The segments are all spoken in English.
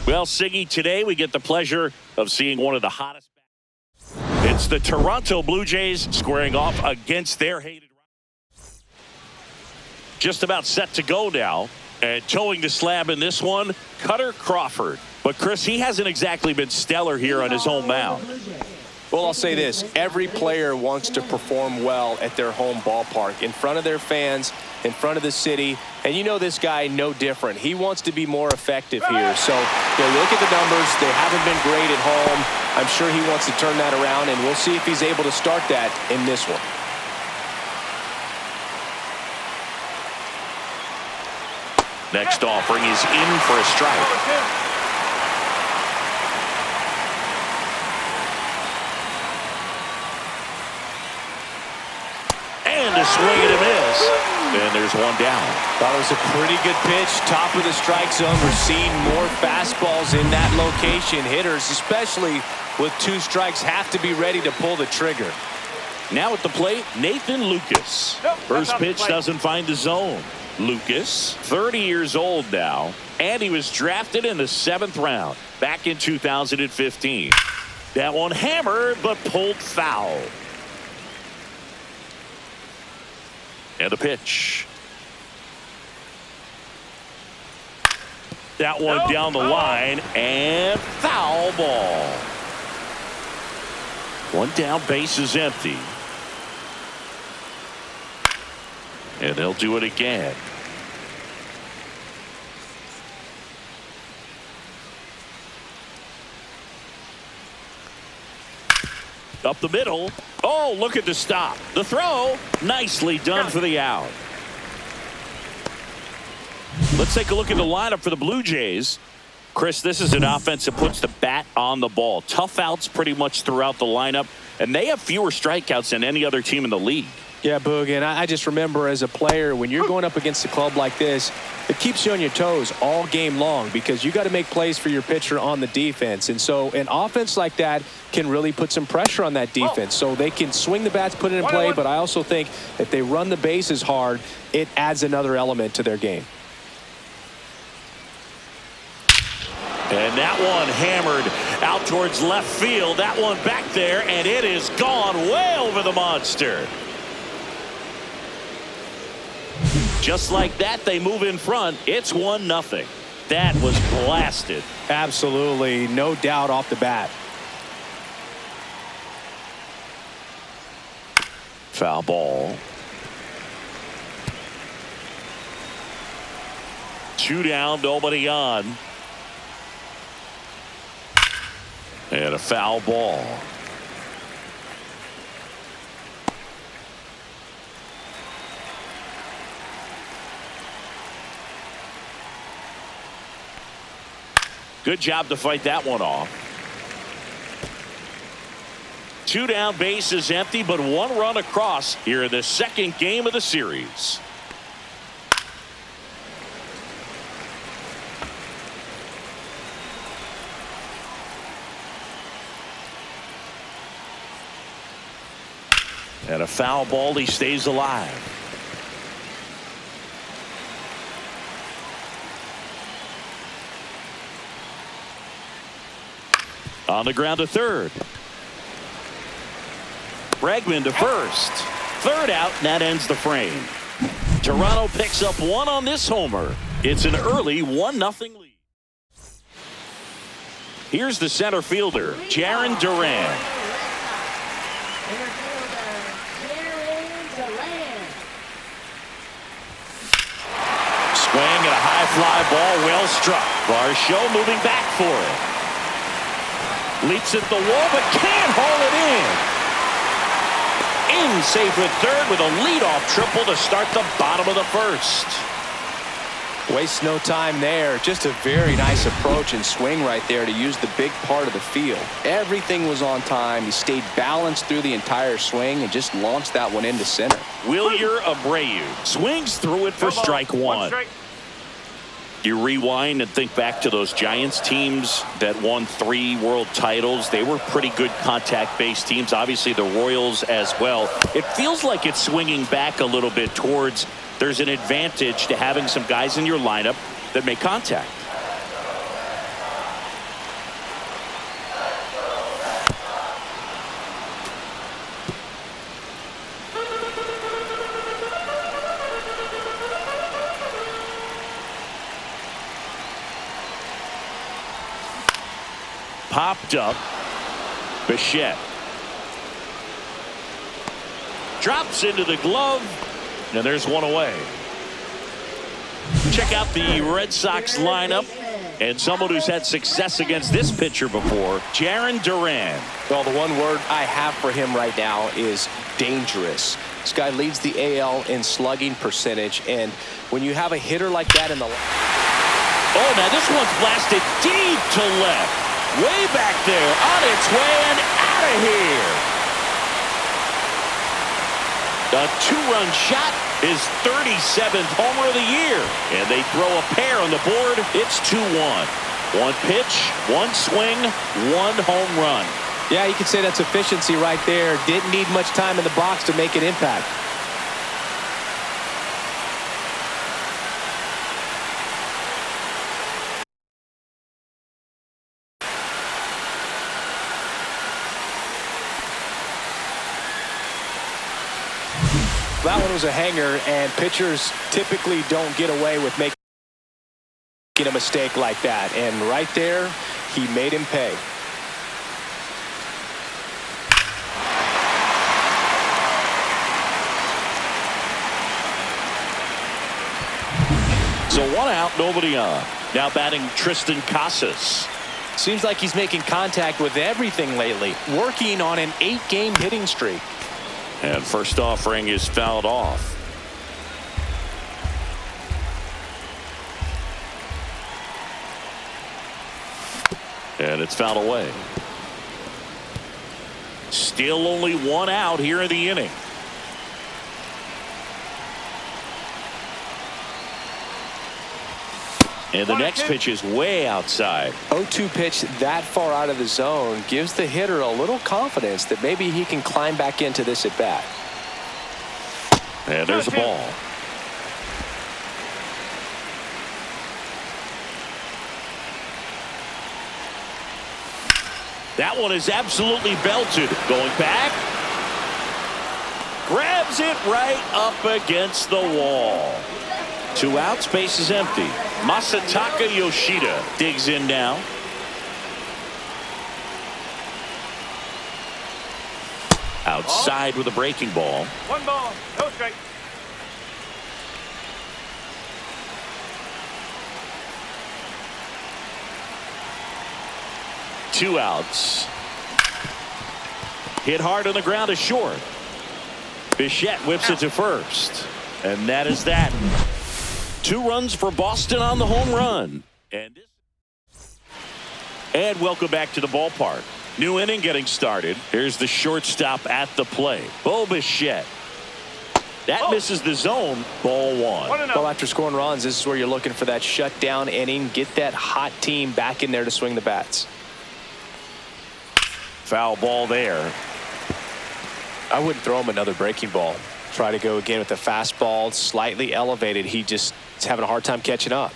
Well, Siggy, today we get the pleasure of seeing one of the hottest. It's the Toronto Blue Jays squaring off against their hated rivals. Just about set to go now. And towing the slab in this one, Cutter Crawford. But, Chris, he hasn't exactly been stellar here on his home mound. Well, I'll say this. Every player wants to perform well at their home ballpark, in front of their fans, in front of the city. And you know this guy no different. He wants to be more effective here. So, you look at the numbers. They haven't been great at home. I'm sure he wants to turn that around, and we'll see if he's able to start that in this one. Next offering is in for a strike. And a swing and a miss. And there's one down. That was a pretty good pitch. Top of the strike zone. We're seeing more fastballs in that location. Hitters, especially with 2 strikes, have to be ready to pull the trigger. Now at the plate, Nathan Lucas. First pitch doesn't find the zone. Lucas, 30 years old now, and he was drafted in the 7th round back in 2015. That one hammered but pulled foul. And the pitch. That one down the line and foul ball. One down, base is empty. And they'll do it again. Up the middle. Oh, look at the stop. The throw. Nicely done for the out. Let's take a look at the lineup for the Blue Jays. Chris, this is an offense that puts the bat on the ball. Tough outs pretty much throughout the lineup. And they have fewer strikeouts than any other team in the league. Yeah, Boog, and I just remember as a player, when you're going up against a club like this, it keeps you on your toes all game long because you got to make plays for your pitcher on the defense. And so an offense like that can really put some pressure on that defense. So they can swing the bats, put it in play, but I also think if they run the bases hard, it adds another element to their game. And that one hammered out towards left field. That one back there, and it is gone way over the monster. Just like that, they move in front. It's 1-0. That was blasted. Absolutely, no doubt off the bat. Foul ball. 2 down, nobody on. And a foul ball. Good job to fight that one off. 2 down, base is empty, but 1 run across here in the 2nd game of the series. And a foul ball, he stays alive. On the ground to third. Bregman to first. Third out, and that ends the frame. Toronto picks up 1 on this homer. It's an early 1-0 lead. Here's the center fielder, Jarren Duran. Swing and a high fly ball, well struck. Varsho moving back for it. Leaps at the wall, but can't haul it in. In safe at third with a leadoff triple to start the bottom of the 1st. Waste no time there. Just a very nice approach and swing right there to use the big part of the field. Everything was on time. He stayed balanced through the entire swing and just launched that one into center. Wilyer Abreu swings through it for strike 1. You rewind and think back to those Giants teams that won 3 world titles. They were pretty good contact-based teams. Obviously, the Royals as well. It feels like it's swinging back a little bit towards there's an advantage to having some guys in your lineup that make contact. Popped up. Bichette. Drops into the glove. And there's one away. Check out the Red Sox lineup. And someone who's had success against this pitcher before, Jarren Duran. Well, the one word I have for him right now is dangerous. This guy leads the AL in slugging percentage. And when you have a hitter like that in the... Oh, now this one's blasted deep to left. Way back there, on its way and out of here. A two-run shot, his 37th homer of the year. And they throw a pair on the board. It's 2-1. One pitch, one swing, one home run. Yeah, you could say that's efficiency right there. Didn't need much time in the box to make an impact. That one was a hanger, and pitchers typically don't get away with making a mistake like that. And right there, he made him pay. So one out, nobody on. Now batting Tristan Casas. Seems like he's making contact with everything lately, working on an 8-game hitting streak. And first offering is fouled off. And it's fouled away. Still only one out here in the inning. And the next pitch is way outside. 0-2 pitch that far out of the zone gives the hitter a little confidence that maybe he can climb back into this at bat. And there's a ball. That one is absolutely belted. Going back. Grabs it right up against the wall. 2 outs, base is empty. Masataka Yoshida digs in now. Outside with a breaking ball. 1 ball, no strike. Two outs. Hit hard on the ground is short. Bichette whips it to first. And that is that. 2 runs for Boston on the home run. And welcome back to the ballpark. New inning getting started. Here's the shortstop at the plate. Bo Bichette. That misses the zone. Ball 1. Well, after scoring runs, this is where you're looking for that shutdown inning. Get that hot team back in there to swing the bats. Foul ball there. I wouldn't throw him another breaking ball. Try to go again with the fastball, slightly elevated. He just is having a hard time catching up.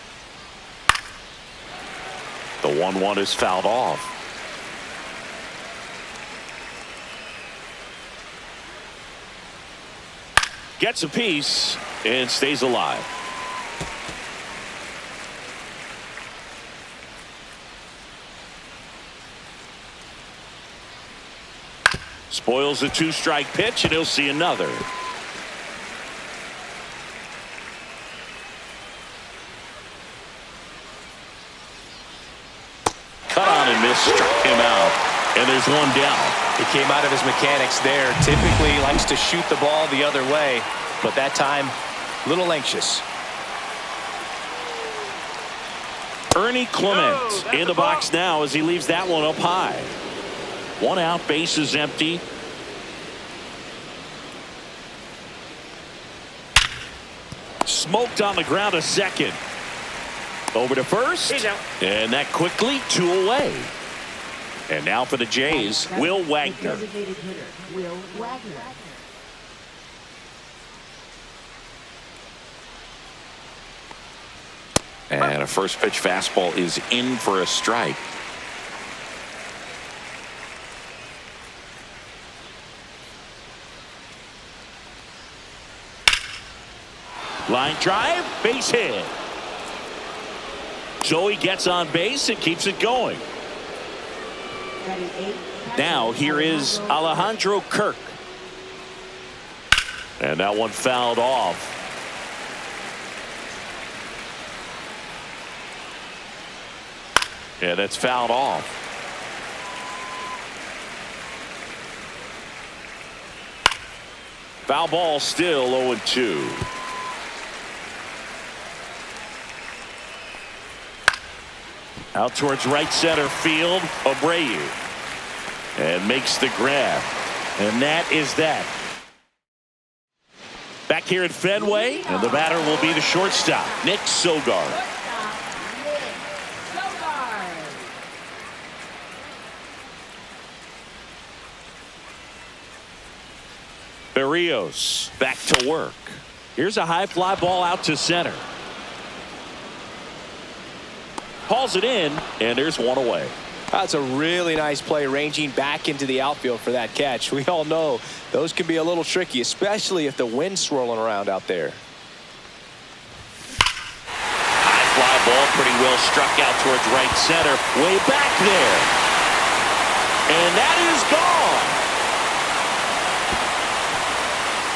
The 1-1 is fouled off. Gets a piece and stays alive. Spoils the 2-strike pitch, and he'll see another. Cut on and miss, struck him out, and there's one down. He came out of his mechanics there. Typically likes to shoot the ball the other way, but that time, a little anxious. Ernie Clement in the box now as he leaves that one up high. 1 out, base is empty. Smoked on the ground a second. Over to first. And that quickly 2 away. And now for the Jays, Will Wagner. And a first pitch fastball is in for a strike. Line drive, base hit. So he gets on base and keeps it going. Now here is Alejandro Kirk. And that one fouled off. Yeah, that's fouled off. Foul ball still 0-2. Out towards right center field, Abreu. And makes the grab. And that is that. Back here at Fenway, and the batter will be the shortstop, Nick Sogard. Berrios back to work. Here's a high fly ball out to center. Hauls it in, and there's one away. That's a really nice play, ranging back into the outfield for that catch. We all know those can be a little tricky, especially if the wind's swirling around out there. High fly ball, pretty well struck out towards right center, way back there. And that is gone.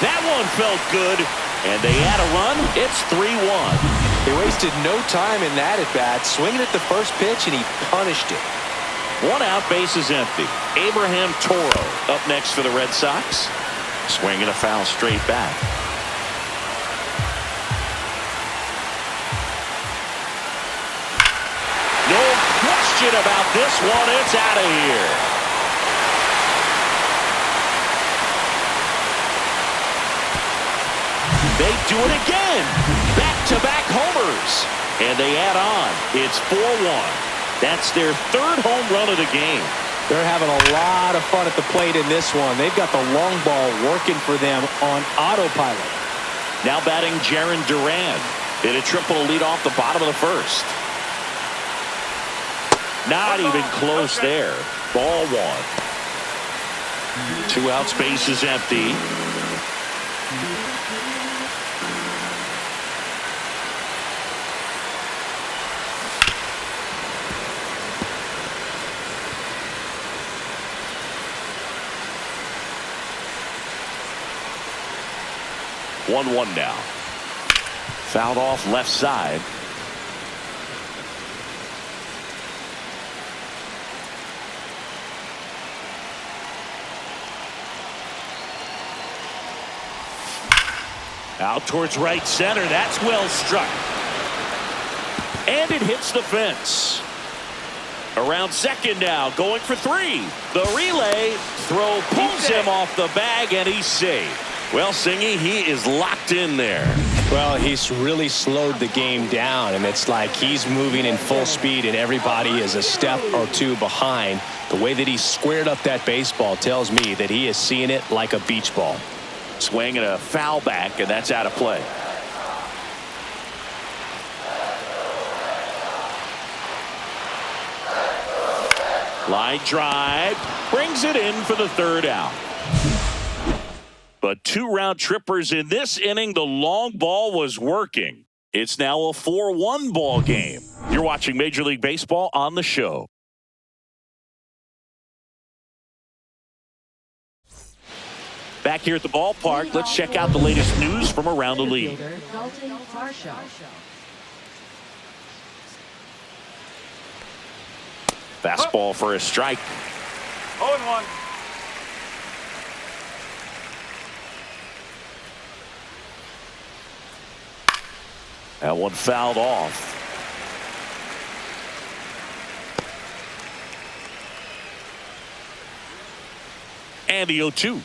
That one felt good, and they add a run. It's 3-1. They wasted no time in that at bat, swinging at the first pitch, and he punished it. One out, base is empty. Abraham Toro up next for the Red Sox. Swinging a foul straight back. No question about this one. It's out of here. They do it again. Back-to-back homers. And they add on. It's 4-1. That's their third home run of the game. They're having a lot of fun at the plate in this one. They've got the long ball working for them on autopilot. Now batting Jarren Duran. Hit a triple to lead off the bottom of the first. Not even close there. Ball one. 2 outs, base is empty. One now. Fouled off left side. Out towards right center. That's well struck. And it hits the fence. Around second now, going for 3. The relay throw pulls him off the bag, and he's safe. Well, Singy, he is locked in there. Well, he's really slowed the game down, and it's like he's moving in full speed, and everybody is a step or two behind. The way that he squared up that baseball tells me that he is seeing it like a beach ball. Swing and a foul back, and that's out of play. Line drive brings it in for the third out. But 2 round trippers in this inning. The long ball was working. It's now a 4-1 ball game. You're watching Major League Baseball on the show. Back here at the ballpark, let's check out the latest news from around the league. Fastball for a strike. 0-1. That one fouled off. And the 0-2.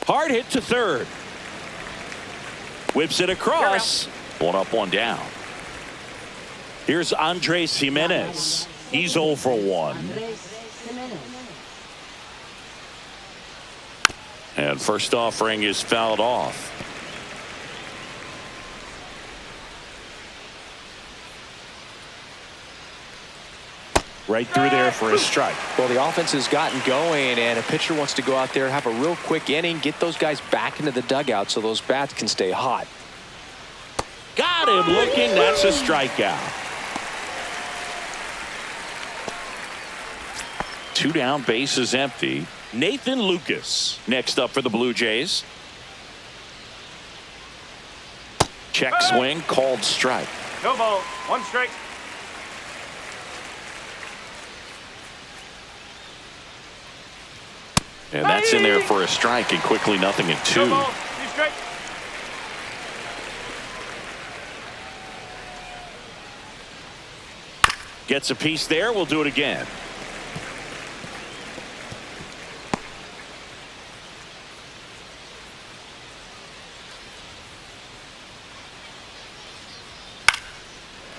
Hard hit to third. Whips it across. One up, one down. Here's Andres Jimenez. He's 0 for 1. And first offering is fouled off. Right through there for a strike. Well, the offense has gotten going, and a pitcher wants to go out there, have a real quick inning, get those guys back into the dugout so those bats can stay hot. Got him looking. That's a strikeout. 2 down, bases empty. Nathan Lucas next up for the Blue Jays. Check swing, called strike. No ball, 1 strike. And that's in there for a strike, and quickly 0-2. No ball, 2 strikes. Gets a piece there. We'll do it again.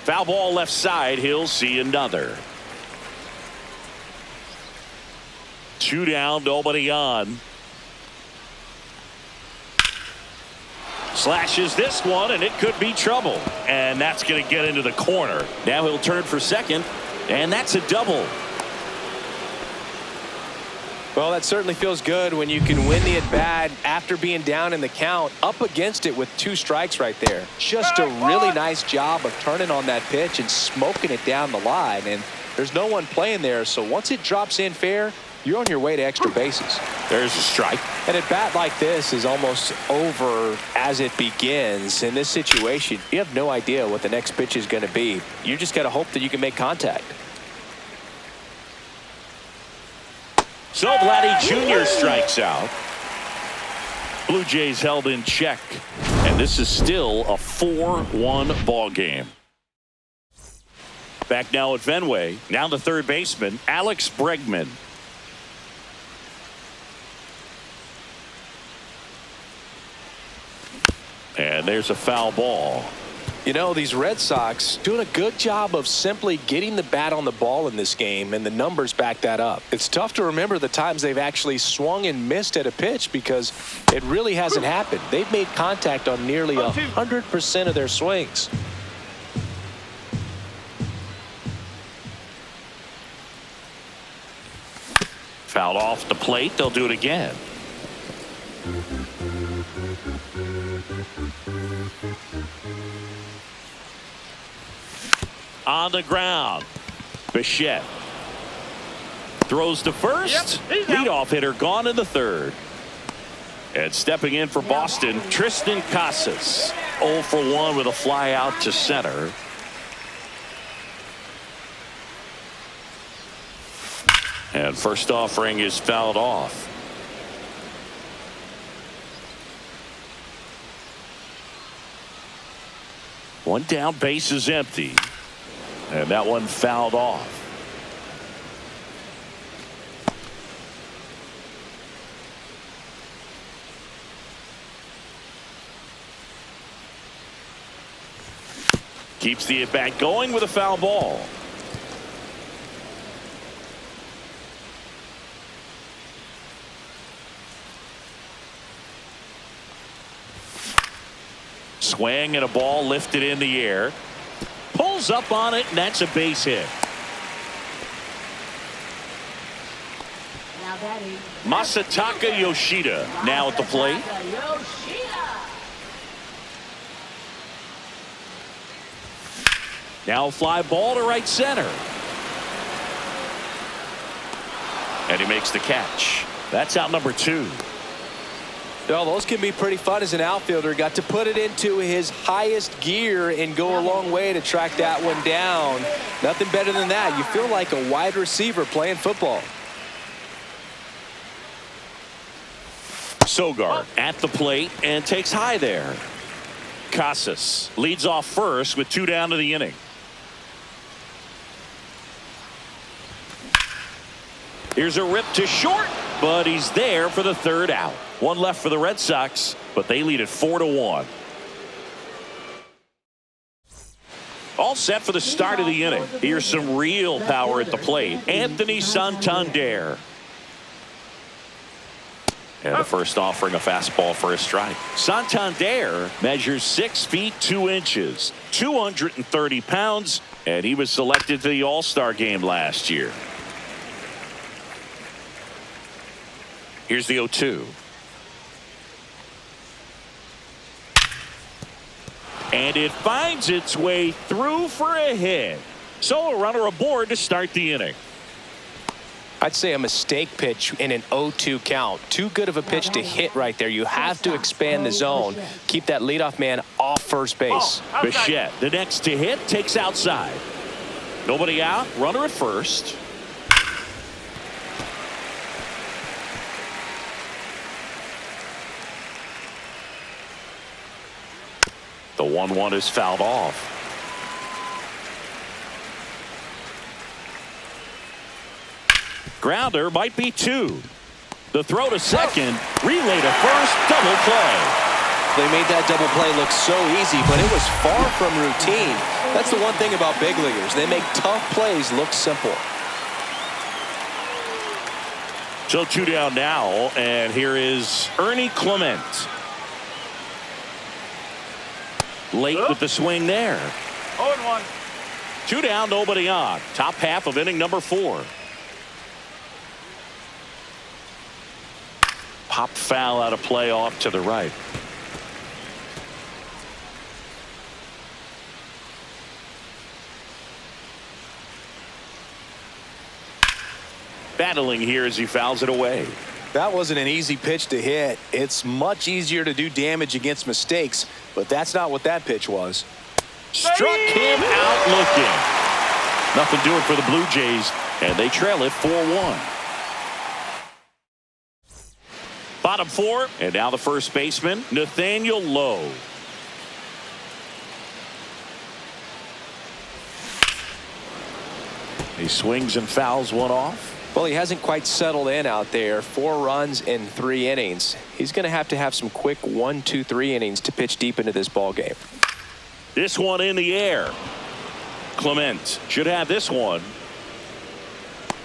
Foul ball left side. He'll see another. 2 down, nobody on. Slashes this one, and it could be trouble. And that's going to get into the corner. Now he'll turn for second, and that's a double. Well, that certainly feels good when you can win the at-bat after being down in the count, up against it with 2 strikes right there. Just a really nice job of turning on that pitch and smoking it down the line. And there's no one playing there, so once it drops in fair, you're on your way to extra bases. There's a strike. An at-bat like this is almost over as it begins. In this situation, you have no idea what the next pitch is going to be. You just got to hope that you can make contact. So Vladdy Jr. strikes out. Blue Jays held in check. And this is still a 4-1 ball game. Back now at Fenway. Now the third baseman, Alex Bregman. And there's a foul ball. You know, these Red Sox doing a good job of simply getting the bat on the ball in this game, and the numbers back that up. It's tough to remember the times they've actually swung and missed at a pitch because it really hasn't happened. They've made contact on nearly 100% of their swings. Fouled off the plate. They'll do it again. On the ground. Bichette throws to first. Leadoff hitter gone in the third. And stepping in for Boston, Tristan Casas. 0 for 1 with a fly out to center. And first offering is fouled off. One down, base is empty. And that one fouled off. Keeps the at-bat going with a foul ball. Swing and a ball lifted in the air. Pulls up on it, and that's a base hit. Masataka Yoshida now at the plate. Now a fly ball to right center. And he makes the catch. That's out number 2. Well, those can be pretty fun as an outfielder. Got to put it into his highest gear and go a long way to track that one down. Nothing better than that. You feel like a wide receiver playing football. Sogard at the plate and takes high there. Casas leads off first with 2 down to the inning. Here's a rip to short, but he's there for the third out. 1 left for the Red Sox, but they lead it 4-1. All set for the start of the inning. Here's some real power at the plate. Anthony Santander. And the first offering a fastball for a strike. Santander measures 6 feet 2 inches, 230 pounds, and he was selected to the All-Star game last year. Here's the 0-2. And it finds its way through for a hit. So a runner aboard to start the inning. I'd say a mistake pitch in an 0-2 count. Too good of a pitch to hit right there. You have to expand the zone. Keep that leadoff man off first base. Bichette, the next to hit, takes outside. Nobody out, runner at first. The 1-1 is fouled off. Grounder might be 2. The throw to second, relay to first, double play. They made that double play look so easy, but it was far from routine. That's the one thing about big leaguers. They make tough plays look simple. So 2 down now, and here is Ernie Clement. Late with the swing there. 0-1. 2 down, nobody on. Top half of inning number 4. Pop foul out of play off to the right. Battling here as he fouls it away. That wasn't an easy pitch to hit. It's much easier to do damage against mistakes, but that's not what that pitch was. Struck him out looking. Nothing doing for the Blue Jays, and they trail it 4-1. Bottom 4, and now the first baseman, Nathaniel Lowe. He swings and fouls one off. Well, he hasn't quite settled in out there. 4 runs in 3 innings. He's going to have some quick 1, 2, 3 innings to pitch deep into this ball game. This one in the air. Clement should have this one.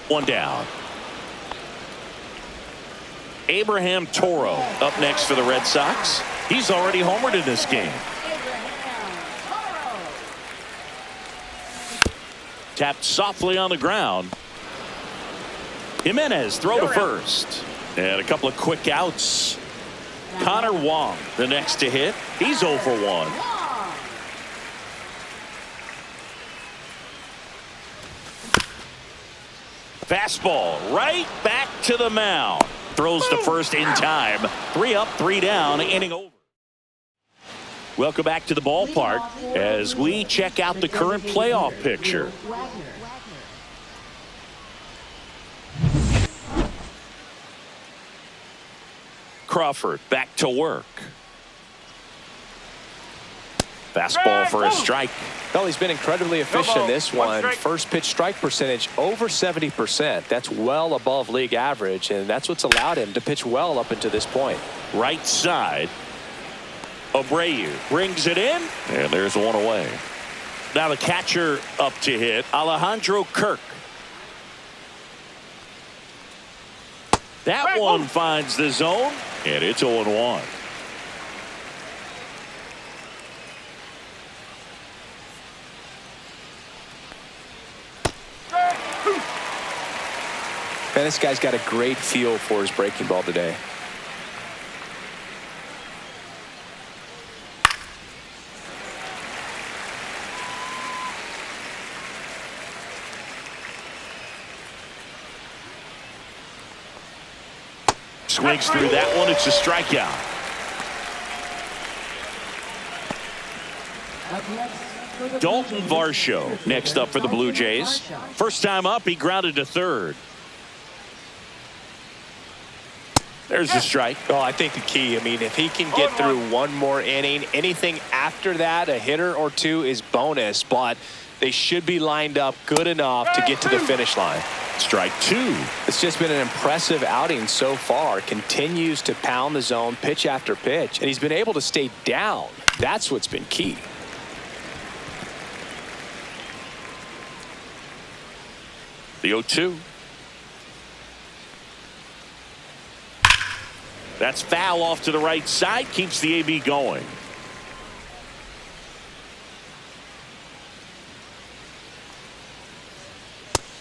1 down. Abraham Toro up next for the Red Sox. He's already homered in this game. Tapped softly on the ground. Jimenez throw to first. And a couple of quick outs. Connor Wong the next to hit. He's 0 for 1. Fastball right back to the mound. Throws to first in time. 3 up, 3 down, inning over. Welcome back to the ballpark as we check out the current playoff picture. Crawford back to work. Fastball for a strike. Well, he's been incredibly efficient in this one. First pitch strike percentage over 70%. That's well above league average, and that's what's allowed him to pitch well up until this point. Right side. Abreu brings it in, and there's one away. Now the catcher up to hit, Alejandro Kirk. That one finds the zone, and it's 0-1. Man, this guy's got a great feel for his breaking ball today. Swings through that one. It's a strikeout. Dalton Varsho next up for the Blue Jays. First time up, he grounded to third. There's the strike. Oh, I think the key, I mean, if he can get through one more inning, anything after that, a hitter or two is bonus, but they should be lined up good enough to get to the finish line. Strike 2. It's just been an impressive outing so far. Continues to pound the zone pitch after pitch, and he's been able to stay down. That's what's been key. The 0-2. That's foul off to the right side. Keeps the AB going.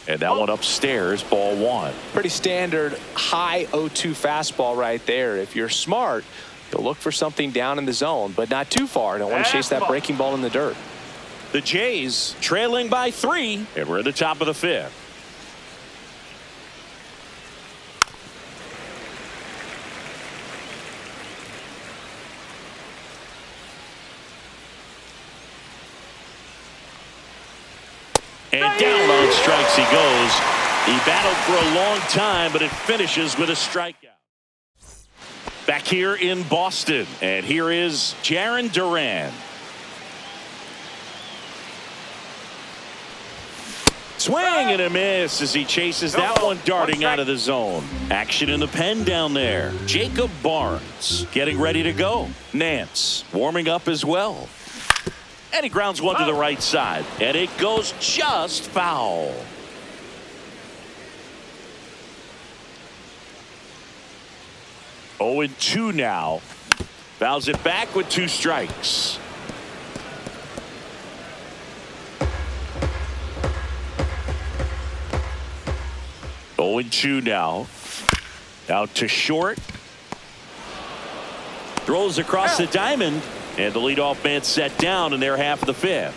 And that one upstairs, ball 1. Pretty standard high 0-2 fastball right there. If you're smart, you'll look for something down in the zone, but not too far. Don't want to chase that breaking ball in the dirt. The Jays trailing by 3, and we're at the top of the 5th. And down on strikes he goes. He battled for a long time, but it finishes with a strikeout. Back here in Boston, and here is Jarren Duran. Swing and a miss as he chases that one darting out of the zone. Action in the pen down there. Jacob Barnes getting ready to go. Nance warming up as well. And he grounds one to the right side. And it goes just foul. Oh, and 2 now. Fouls it back with 2 strikes. Oh, and 2 now. Out to short. Throws across the diamond. And the leadoff man set down in their half of the 5th.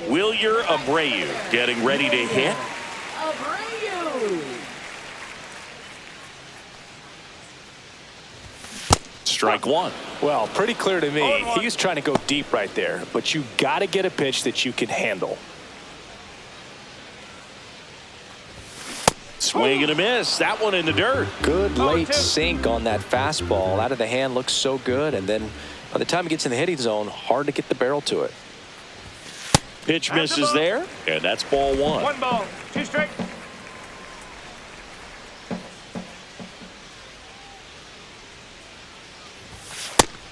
Wilyer Abreu getting ready to hit. Strike 1. Well, pretty clear to me. He was trying to go deep right there, but you got to get a pitch that you can handle. Swing and a miss. That one in the dirt. Good late sink on that fastball. Out of the hand, looks so good, and then by the time it gets in the hitting zone, hard to get the barrel to it. Pitch misses there, and that's ball 1. 1 ball, 2 strikes.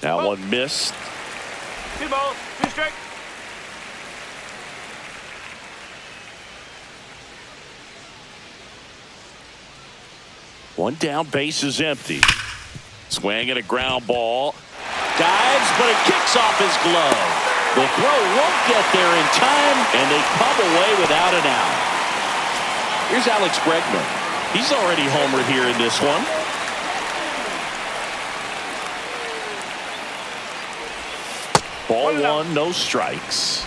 That one missed. 2 balls, 2 strikes. One down, base is empty. Swing and a ground ball. Dives, but it kicks off his glove. The throw won't get there in time, and they come away without an out. Here's Alex Bregman. He's already homered here in this one. Ball 1, no strikes.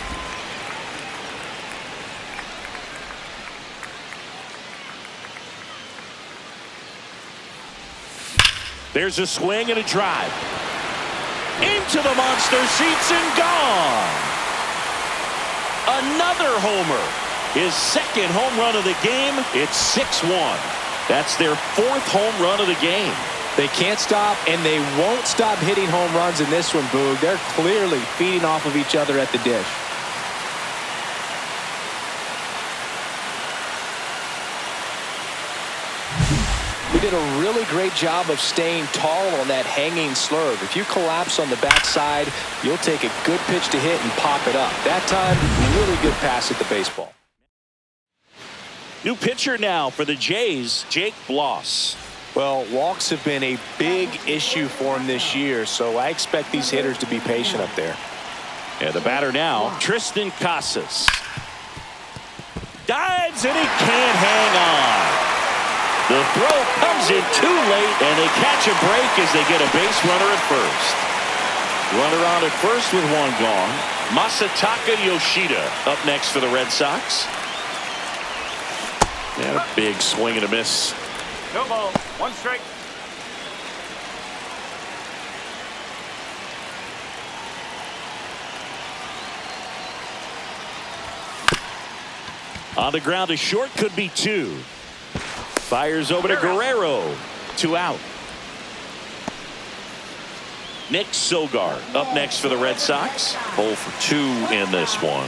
There's a swing and a drive. Into the monster seats and gone. Another homer. His 2nd home run of the game. It's 6-1. That's their 4th home run of the game. They can't stop, and they won't stop hitting home runs in this one, Boog. They're clearly feeding off of each other at the dish. He did a really great job of staying tall on that hanging slurve. If you collapse on the backside, you'll take a good pitch to hit and pop it up. That time, really good pass at the baseball. New pitcher now for the Jays, Jake Bloss. Well, walks have been a big issue for him this year, so I expect these hitters to be patient up there. And the batter now, Tristan Casas. Dives, and he can't hang on. The throw comes in too late, and they catch a break as they get a base runner at first. Runner on at first with 1 gone. Masataka Yoshida up next for the Red Sox. And a big swing and a miss. No ball, 1 strike. On the ground to short, could be 2. Fires over to Guerrero. 2 out. Nick Sogard up next for the Red Sox. 0 for 2 in this one.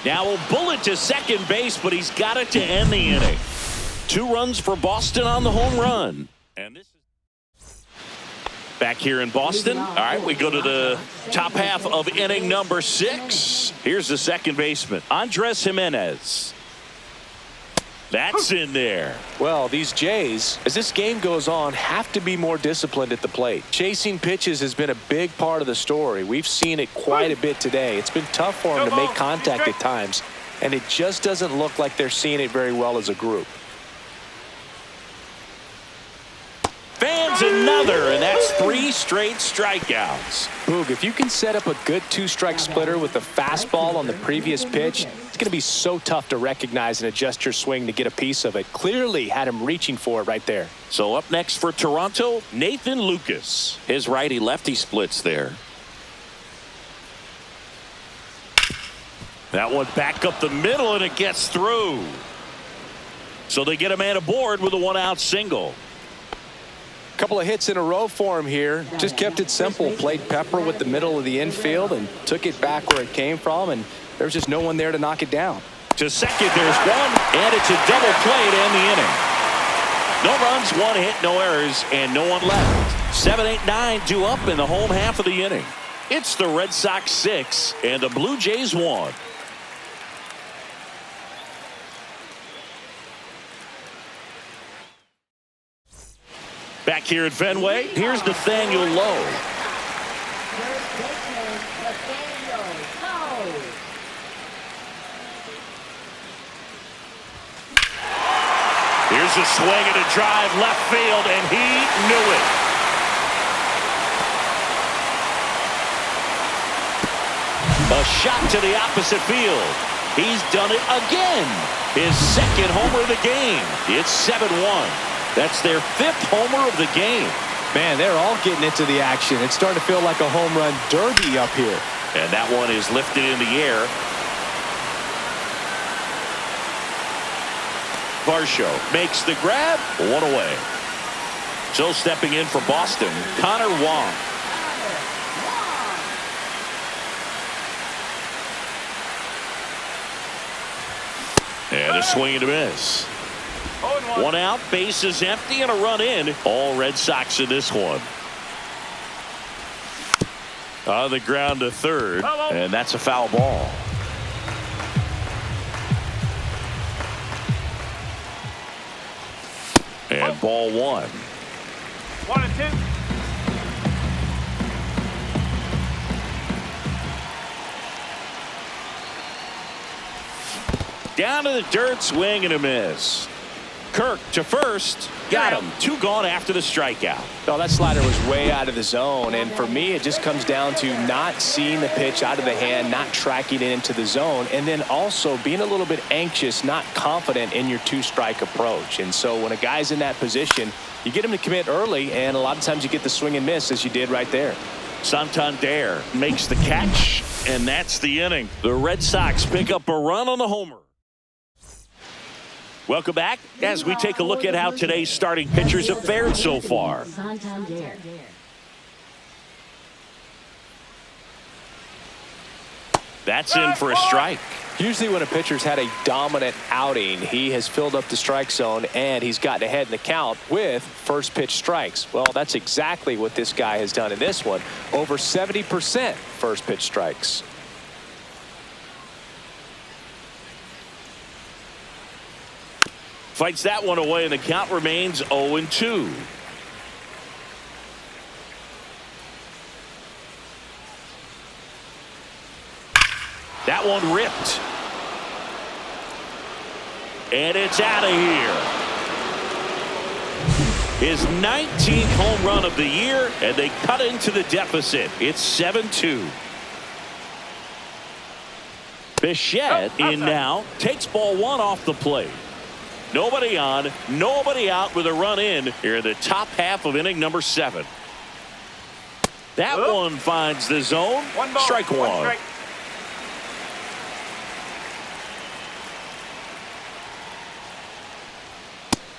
Now a bullet to second base, but he's got it to end the inning. 2 runs for Boston on the home run. And this is back here in Boston. All right, we go to the top half of inning number 6. Here's the second baseman, Andres Jimenez. That's in there. Well, these Jays, as this game goes on, have to be more disciplined at the plate. Chasing pitches has been a big part of the story. We've seen it quite a bit today. It's been tough for them to make contact at times, and it just doesn't look like they're seeing it very well as a group. Fans another, and that's 3 straight strikeouts. Boog, if you can set up a good 2-strike splitter with the fastball on the previous pitch, it's going to be so tough to recognize and adjust your swing to get a piece of it. Clearly had him reaching for it right there. So up next for Toronto, Nathan Lucas. His righty-lefty splits there. That one back up the middle, and it gets through. So they get a man aboard with a one-out single. Couple of hits in a row for him here. Just kept it simple. Played pepper with the middle of the infield and took it back where it came from, and there's just no one there to knock it down. To second, there's one, and it's a double play to end the inning. No runs, one hit, no errors, and no one left. 7, 8, 9 due up in the home half of the inning. It's the Red Sox 6 and the Blue Jays 1. Back here at Fenway, here's Nathaniel Lowe. Here's a swing and a drive left field, and he knew it. A shot to the opposite field. He's done it again. His second homer of the game. It's 7-1. That's their 5th homer of the game. Man, they're all getting into the action. It's starting to feel like a home run derby up here. And that one is lifted in the air. Varsho makes the grab. One away. So stepping in for Boston, Connor Wong. And a swing and a miss. 1 out, bases empty, and a run in. All Red Sox in this one. On the ground to third, and that's a foul ball. And ball 1. 1 and 2. Down to the dirt, swing and a miss. Kirk to first, got him. 2 gone after the strikeout. No, that slider was way out of the zone, and for me it just comes down to not seeing the pitch out of the hand, not tracking it into the zone, and then also being a little bit anxious, not confident in your 2-strike approach. And so when a guy's in that position, you get him to commit early, and a lot of times you get the swing and miss as you did right there. Santander makes the catch, and that's the inning. The Red Sox pick up a run on the homer. Welcome back as we take a look at how today's starting pitchers have fared so far. That's in for a strike. Usually when a pitcher's had a dominant outing, he has filled up the strike zone and he's gotten ahead in the count with first pitch strikes. Well, that's exactly what this guy has done in this one. Over 70% first pitch strikes. Fights that one away, and the count remains 0-2. That one ripped. And it's out of here. His 19th home run of the year, and they cut into the deficit. It's 7-2. Bichette in now, takes ball 1 off the plate. Nobody on, nobody out with a run in here in the top half of inning number 7. That one finds the zone. Strike 1. Strike.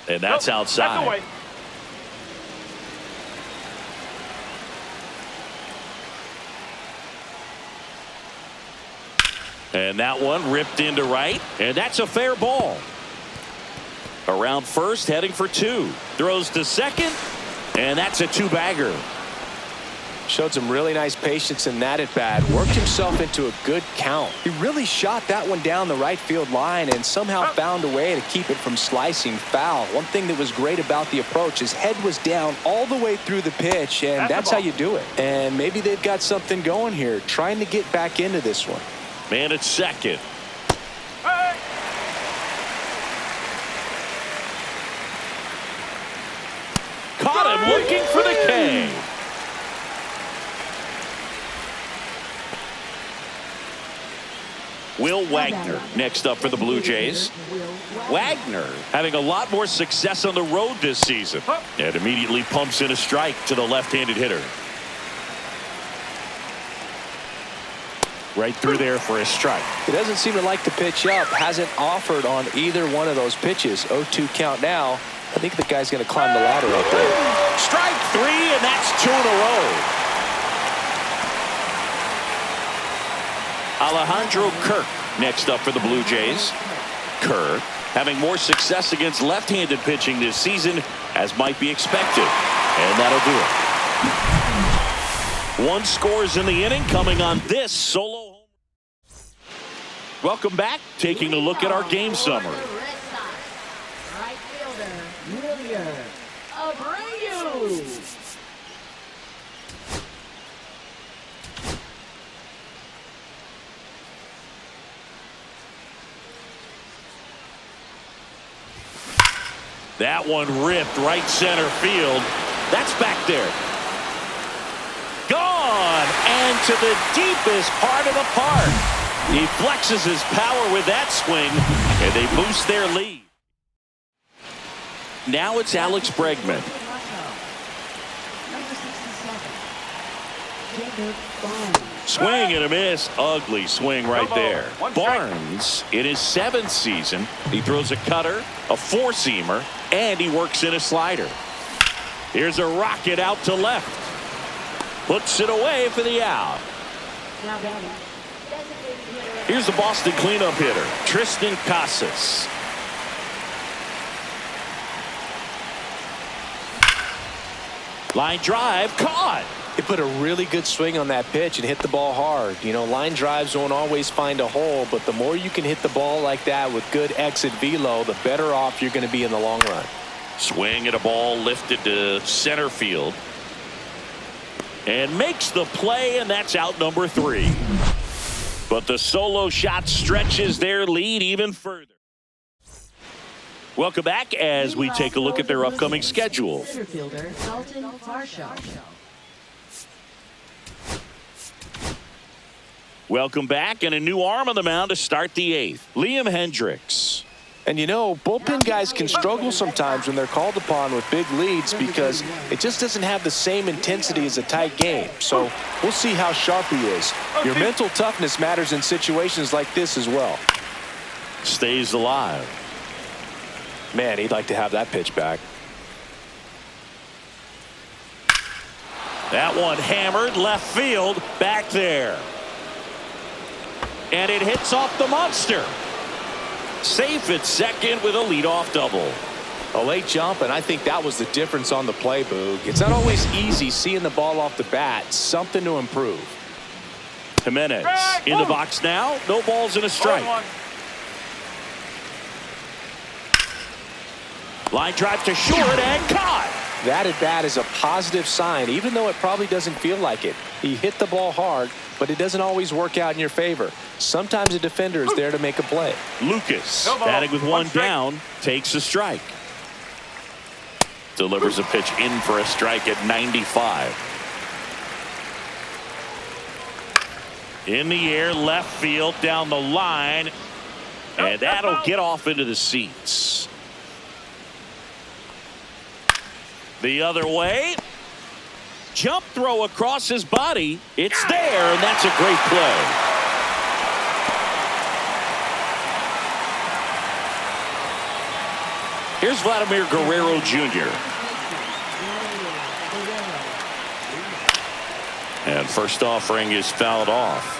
And that's outside. That's away. And that one ripped into right, and that's a fair ball. Around first, heading for 2. Throws to second, and that's a 2-bagger. Showed some really nice patience in that at bat. Worked himself into a good count. He really shot that one down the right field line and somehow found a way to keep it from slicing foul. One thing that was great about the approach, his head was down all the way through the pitch, and that's how you do it. And maybe they've got something going here, trying to get back into this one. Man at second. Hey. Caught him looking for the K. Will Wagner next up for the Blue Jays. Wagner having a lot more success on the road this season, and immediately pumps in a strike to the left-handed hitter. Right through there for a strike. He doesn't seem to like to pitch up. Hasn't offered on either one of those pitches. 0-2 count now. I think the guy's going to climb the ladder right there. Strike 3, and that's 2 in a row. Alejandro Kirk next up for the Blue Jays. Kirk having more success against left-handed pitching this season, as might be expected. And that'll do it. 1 scores in the inning coming on this solo home. Welcome back. Taking a look at our game summary. Right fielder, William Abreu. That one ripped right center field. That's back there. Gone, and to the deepest part of the park. He flexes his power with that swing, and they boost their lead. Now it's Alex Bregman. Swing and a miss. Ugly swing right there. Barnes, in his 7th season, he throws a cutter, a 4-seamer, and he works in a slider. Here's a rocket out to left. Puts it away for the out. Here's the Boston cleanup hitter, Tristan Casas. Line drive, caught. He put a really good swing on that pitch and hit the ball hard. You know, line drives won't always find a hole, but the more you can hit the ball like that with good exit velo, the better off you're going to be in the long run. Swing at a ball lifted to center field. And makes the play, and that's out number 3. But the solo shot stretches their lead even further. Welcome back as we take a look at their upcoming schedule. Welcome back, and a new arm on the mound to start the 8th. Liam Hendricks. And you know, bullpen guys can struggle sometimes when they're called upon with big leads because it just doesn't have the same intensity as a tight game. So we'll see how sharp he is. Your mental toughness matters in situations like this as well. Stays alive. Man, he'd like to have that pitch back. That one hammered left field, back there. And it hits off the monster. Safe at second with a leadoff double. A late jump, and I think that was the difference on the play, Boog. It's not always easy seeing the ball off the bat. Something to improve. Jimenez in the box now. No balls and a strike. Line drive to short and caught. That at bat is a positive sign, even though it probably doesn't feel like it. He hit the ball hard, but it doesn't always work out in your favor. Sometimes a defender is there to make a play. Lucas, batting with one down, takes a strike. Delivers a pitch in for a strike at 95. In the air, left field, down the line, and that'll get off into the seats. The other way. Jump throw across his body. It's there, and that's a great play. Here's Vladimir Guerrero Jr. And first offering is fouled off.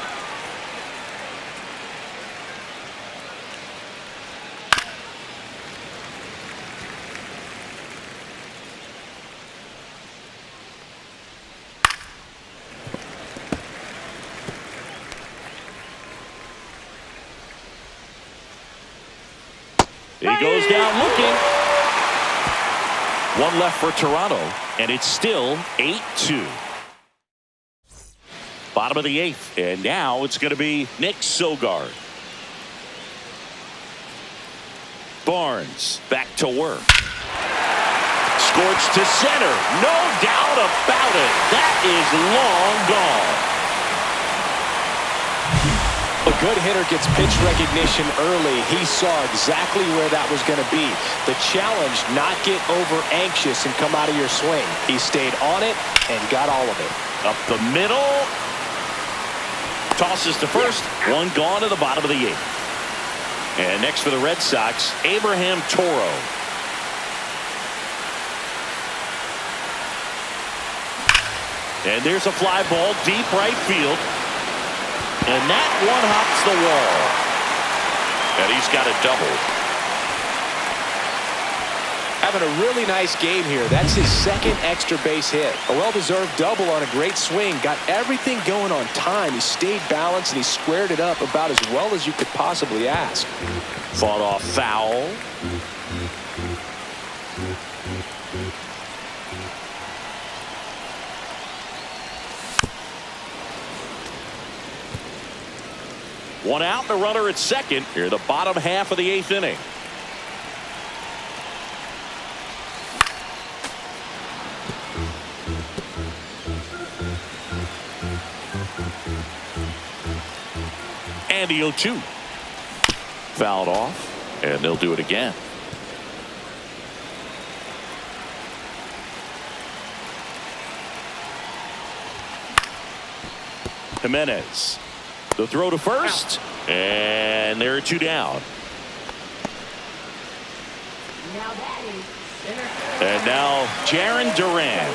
He goes down looking. One left for Toronto, and it's still 8-2. Bottom of the 8th, and now it's going to be Nick Sogard. Barnes back to work. Scorched to center. No doubt about it. That is long gone. A good hitter gets pitch recognition early. He saw exactly where that was going to be. The challenge, not get over anxious and come out of your swing. He stayed on it and got all of it. Up the middle. tosses to first. One gone to the bottom of the 8th. And next for the Red Sox, Abraham Toro. And there's a fly ball deep right field. And that one hops the wall. And he's got a double. Having a really nice game here. That's his second extra base hit. A well-deserved double on a great swing. Got everything going on time. He stayed balanced and he squared it up about as well as you could possibly ask. Fought off foul. One out, the runner at second. Here, the bottom half of the 8th inning. And the 0-2. Fouled off, and they'll do it again. Jimenez. The throw to first, and there are 2 down. Now that is center field. And now Jarren Duran.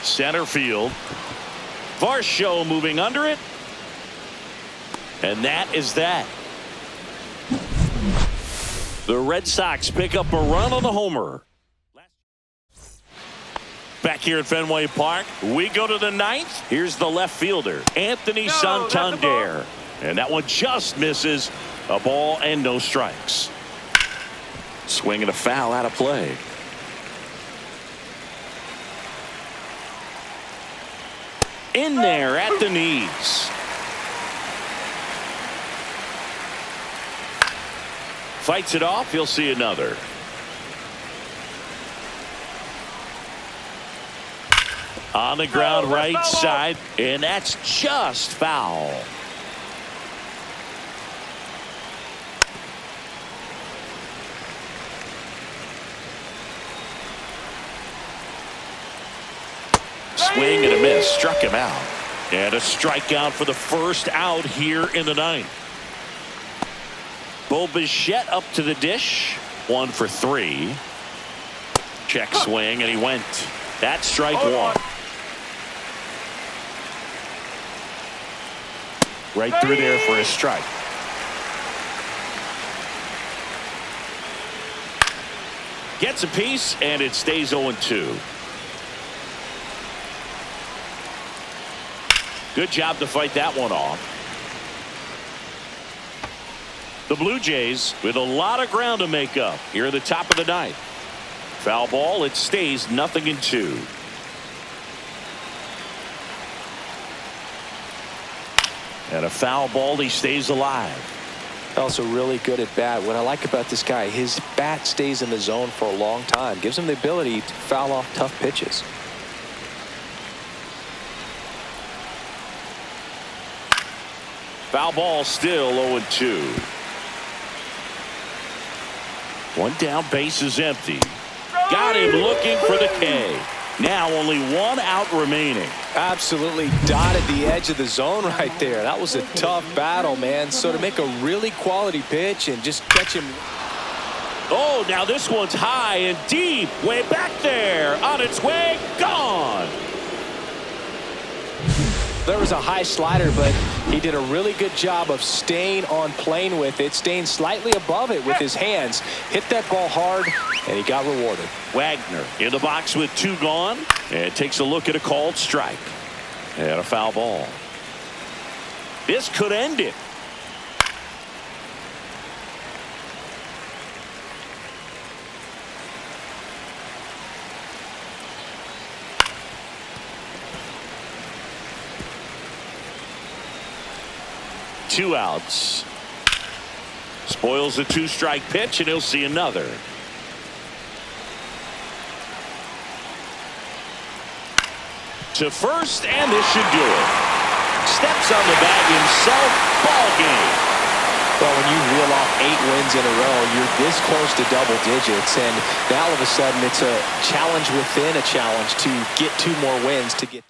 Center field. Varsho moving under it. And that is that. The Red Sox pick up a run on the homer. Back here at Fenway Park, we go to the 9th. Here's the left fielder, Anthony Santander. And that one just misses. A ball and no strikes. Swing and a foul out of play. In there at the knees. Fights it off. He'll see another. On the ground right side, and that's just foul. Swing and a miss, struck him out. And a strikeout for the first out here in the 9th. Bo Bichette up to the dish. 1 for 3. Check swing, and he went. That's strike 1. Right through there for a strike. Gets a piece, and it stays 0-2. Good job to fight that one off. The Blue Jays with a lot of ground to make up here at the top of the 9th. Foul ball. It stays 0-2. And a foul ball. He stays alive. Also really good at bat. What I like about this guy, his bat stays in the zone for a long time. Gives him the ability to foul off tough pitches. Foul ball, still 0-2. One down, base is empty. Got him looking for the K. Now only 1 out remaining. Absolutely dotted the edge of the zone right there. That was a tough battle, man. So to make a really quality pitch and just catch him. Oh, now this one's high and deep. Way back there. On its way. Gone. There was a high slider, but he did a really good job of staying on plane with it, staying slightly above it with his hands. Hit that ball hard, and he got rewarded. Wagner in the box with 2 gone, and takes a look at a called strike. And a foul ball. This could end it. Two outs. Spoils the 2-strike pitch, and he'll see another. To first, and this should do it. Steps on the bag himself. Ball game. Well, when you reel off 8 wins in a row, you're this close to double digits, and now all of a sudden it's a challenge within a challenge to get 2 more wins to get